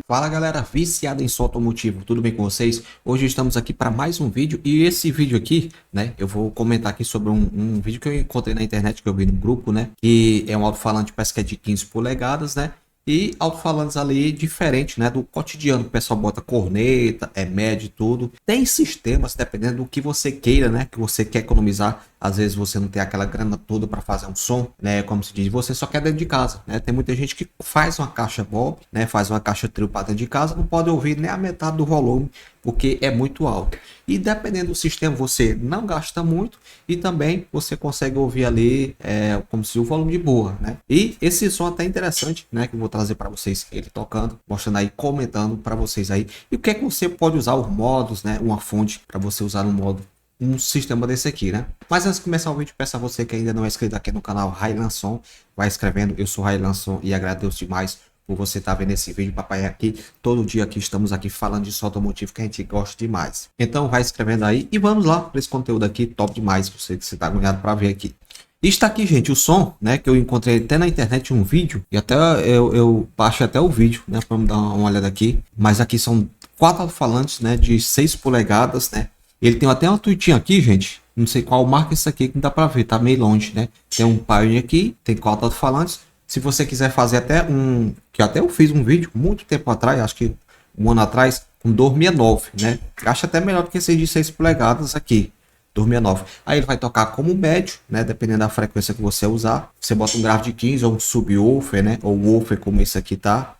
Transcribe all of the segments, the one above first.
Fala galera, viciado em som automotivo, tudo bem com vocês? Hoje estamos aqui para mais um vídeo e esse vídeo aqui, né, eu vou comentar aqui sobre um vídeo que eu encontrei na internet, que eu vi no grupo, né, que é um alto-falante, parece que é de 15 polegadas, né, e alto-falantes ali diferente, né, do cotidiano, o pessoal bota corneta, médio e tudo. Tem sistemas, dependendo do que você queira, né, que você quer economizar. Às vezes você não tem aquela grana toda para fazer um som, né? Como se diz, você só quer dentro de casa, né? Tem muita gente que faz uma caixa Bob, né? Faz uma caixa trio para dentro de casa, não pode ouvir nem a metade do volume, porque é muito alto. E dependendo do sistema, você não gasta muito e também você consegue ouvir ali, como se o volume de boa, né? E esse som até interessante, né? Que eu vou trazer para vocês ele tocando, mostrando aí, comentando para vocês aí. E o que é que você pode usar os modos, né? Uma fonte para você usar no modo. Um sistema desse aqui, né? Mas antes de começar o vídeo, peço a você que ainda não é inscrito aqui no canal Railanson, vai escrevendo. Eu sou Railanson e agradeço demais por você estar vendo esse vídeo, papai, aqui. Todo dia aqui estamos aqui falando de som automotivo que a gente gosta demais. Então vai escrevendo aí e vamos lá para esse conteúdo aqui, top demais, você que você tá agoniado para ver aqui. E está aqui, gente, o som, né, que eu encontrei até na internet um vídeo, e até eu baixei até o vídeo, né, para dar uma olhada aqui. Mas aqui são 4 alto-falantes, né, de 6 polegadas, né. Ele tem até uma tuitinha aqui, gente. Não sei qual marca isso aqui, que não dá pra ver, tá meio longe, né? Tem um Pioneer aqui, tem 4 alto-falantes. Se você quiser fazer até um... Que até eu fiz um vídeo muito tempo atrás, acho que um ano atrás, com 269, né? Acho até melhor do que esse de 6 polegadas aqui. 269. Aí ele vai tocar como médio, né? Dependendo da frequência que você usar. Você bota um grave de 15 ou um subwoofer, né? Ou woofer como esse aqui tá.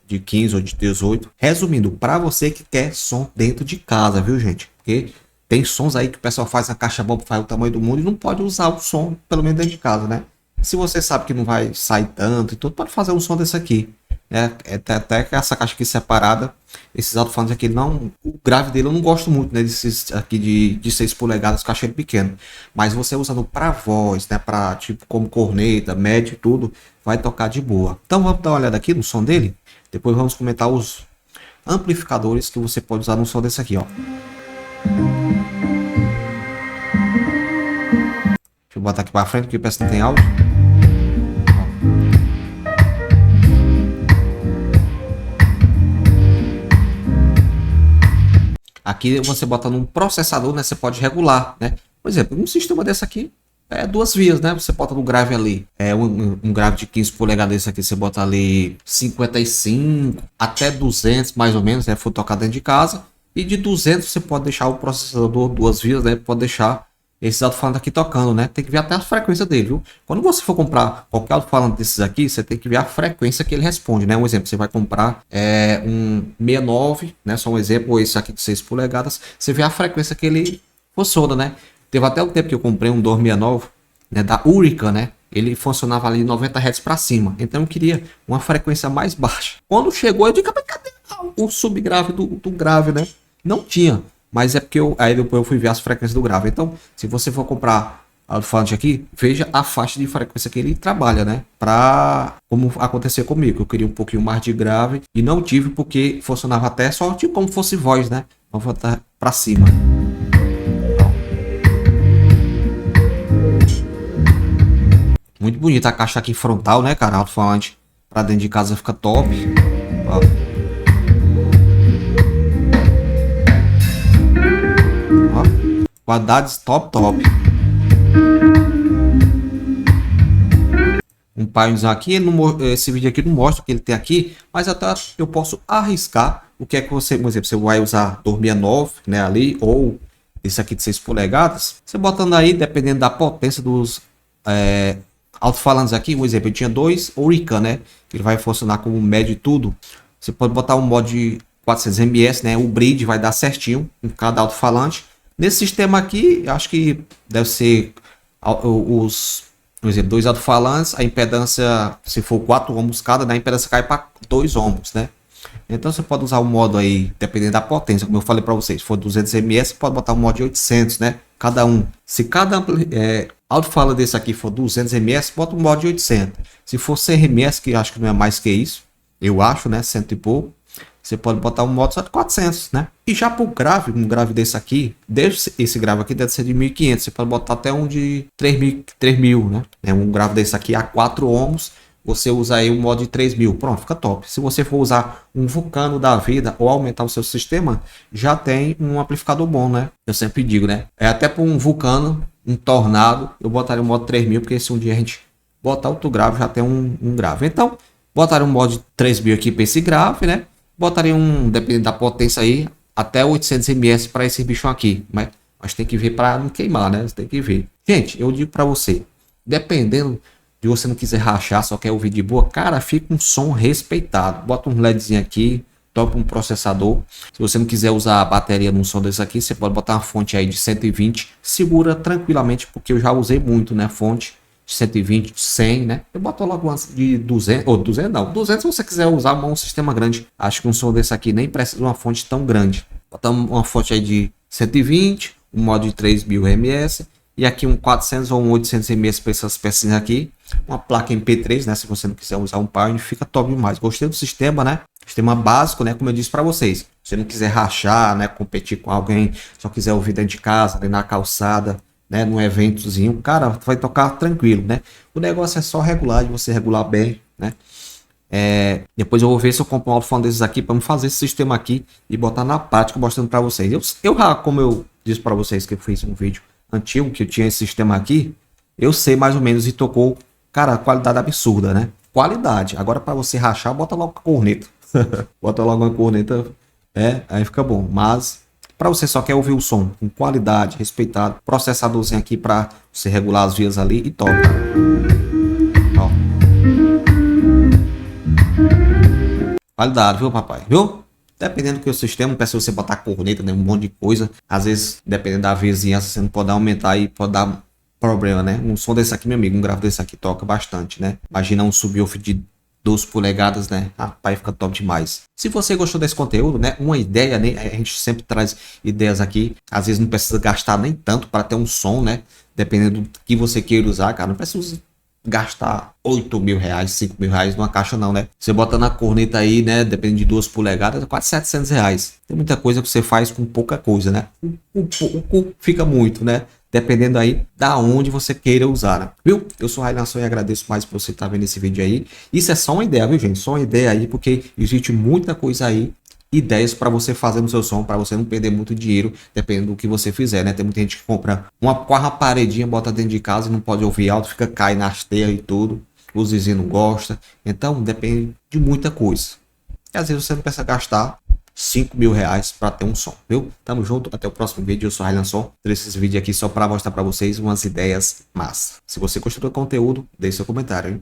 De 15 ou de 18. Resumindo, para você que quer som dentro de casa, viu, gente? Porque tem sons aí que o pessoal faz na caixa Bob, faz o tamanho do mundo e não pode usar o som, pelo menos dentro de casa, né? Se você sabe que não vai sair tanto e tudo, pode fazer um som desse aqui, né? Até que essa caixa aqui separada, esses alto-falantes aqui, não, o grave dele eu não gosto muito, né? Desses aqui de 6 polegadas, caixa ele pequeno. Mas você usando para voz, né? Para tipo como corneta, médio e tudo, vai tocar de boa. Então vamos dar uma olhada aqui no som dele. Depois vamos comentar os amplificadores que você pode usar no som desse aqui, ó. Deixa eu botar aqui para frente, que parece que não tem áudio. Aqui você bota num processador, né? Você pode regular, né? Por exemplo, um sistema desse aqui é 2 vias, né? Você bota no grave ali, um grave de 15 polegadas desse aqui, você bota ali 55 até 200 mais ou menos, né? For tocar dentro de casa. E de 200 você pode deixar o processador 2 vias, né? Pode deixar esses alto-falantes aqui tocando, né? Tem que ver até a frequência dele, viu? Quando você for comprar qualquer alto-falante desses aqui, você tem que ver a frequência que ele responde, né? Um exemplo, você vai comprar um 69, né? Só um exemplo, ou esse aqui de 6 polegadas, você vê a frequência que ele funciona, né? Teve até um tempo que eu comprei um 269, né, da Hurricane, né? Ele funcionava ali 90 Hz para cima. Então eu queria uma frequência mais baixa. Quando chegou, eu disse, cadê o subgrave do grave, né? Não tinha. Mas é porque aí depois eu fui ver as frequências do grave. Então, se você for comprar alto-falante aqui, veja a faixa de frequência que ele trabalha, né? Pra como aconteceu comigo. Eu queria um pouquinho mais de grave e não tive porque funcionava até só tipo como fosse voz, né? Vamos voltar para cima. Muito bonita a caixa aqui frontal, né, cara? Alto-falante pra dentro de casa fica top. Ó. Ó. Qualidades top. Um painel aqui, esse vídeo aqui não mostra o que ele tem aqui, mas até eu posso arriscar o que é que você, por exemplo, você vai usar 269, né, ali, ou esse aqui de 6 polegadas. Você botando aí, dependendo da potência dos alto-falantes aqui, por exemplo, eu tinha 2 Hurricane, né? Ele vai funcionar como médio e tudo. Você pode botar um modo de 400 ms, né? O bridge vai dar certinho em cada alto-falante. Nesse sistema aqui, acho que deve ser por exemplo, 2 alto-falantes, a impedância, se for 4 ohms cada, né? A impedância cai para 2 ohms, né? Então você pode usar o modo aí, dependendo da potência, como eu falei para vocês. Se for 200 ms, pode botar um modo de 800, né? Cada um. Se cada alto-falante desse aqui for 200 ms, bota um modo de 800. Se for 100 ms, que acho que não é mais que isso, eu acho, né? 100 e pouco. Você pode botar um modo só de 400, né? E já para o grave, um grave desse aqui, esse grave aqui deve ser de 1500. Você pode botar até um de 3000, né? Um grave desse aqui a 4 ohms você usa aí um modo de 3000, pronto, fica top. Se você for usar um Vulcano da vida ou aumentar o seu sistema, já tem um amplificador bom, né? Eu sempre digo, né? É até para um Vulcano, um Tornado, eu botaria o modo 3000, porque se um dia a gente botar outro grave, já tem um grave. Então, botaria um modo de 3000 aqui para esse grave, né? Botaria dependendo da potência aí, até 800 ms para esse bicho aqui, mas tem que ver para não queimar, né? Você tem que ver. Gente, eu digo para você, dependendo de você não quiser rachar, só quer ouvir de boa, cara, fica um som respeitado. Bota um LEDzinho aqui, topa um processador. Se você não quiser usar a bateria num som desse aqui, você pode botar uma fonte aí de 120, segura tranquilamente, porque eu já usei muito, né, fonte de 120, 100, né? Eu boto logo uma de 200, ou 200 não, 200 se você quiser usar um sistema grande. Acho que um som desse aqui nem precisa de uma fonte tão grande. Botar uma fonte aí de 120, um modo de 3000 ms, e aqui um 400 ou um 800 ms para essas peças aqui, uma placa MP3, né, se você não quiser usar um Pioneer, fica top demais. Gostei do sistema, né, sistema básico, né, como eu disse para vocês. Se você não quiser rachar, né, competir com alguém, só quiser ouvir dentro de casa, ali na calçada, né, num eventozinho, cara, vai tocar tranquilo, né. O negócio é só regular, de você regular bem, né. Depois eu vou ver se eu compro um alto-falante desses aqui para me fazer esse sistema aqui e botar na prática, mostrando para vocês. Como eu disse para vocês que eu fiz um vídeo antigo que eu tinha esse sistema aqui, eu sei mais ou menos e tocou, cara, qualidade absurda, né? Qualidade. Agora para você rachar, bota logo a corneta. Bota logo uma corneta, aí fica bom. Mas para você só quer ouvir o som com qualidade, respeitado, processadorzinho aqui para você regular as vias ali e toca. Ó. Qualidade, viu, papai? Viu? Dependendo do que o sistema, não precisa você botar corneta, né? Um monte de coisa. Às vezes, dependendo da vizinhança, você não pode aumentar e pode dar problema, né? Um som desse aqui, meu amigo, um grave desse aqui toca bastante, né? Imagina um subwoofer de 12 polegadas, né? Rapaz, fica top demais. Se você gostou desse conteúdo, né? Uma ideia, né? A gente sempre traz ideias aqui. Às vezes não precisa gastar nem tanto para ter um som, né? Dependendo do que você queira usar, cara. Não precisa gastar 8 mil reais, 5 mil reais numa caixa não, né? Você bota na corneta aí, né? Depende de 2 polegadas, é quase 700 reais. Tem muita coisa que você faz com pouca coisa, né? O fica muito, né? Dependendo aí da onde você queira usar, né? Viu? Eu sou o Railanson e agradeço mais por você estar vendo esse vídeo aí. Isso é só uma ideia, viu, gente? Só uma ideia aí, porque existe muita coisa aí, ideias para você fazer no seu som, para você não perder muito dinheiro, dependendo do que você fizer, né? Tem muita gente que compra uma paredinha, bota dentro de casa e não pode ouvir alto, fica cai nas teias e tudo, os vizinhos não gostam. Então depende de muita coisa. E às vezes você não precisa gastar 5 mil reais para ter um som, viu? Tamo junto, até o próximo vídeo. Eu sou o Railanson, trouxe esse vídeo aqui só para mostrar para vocês umas ideias massa. Se você gostou do conteúdo, deixe seu comentário, hein?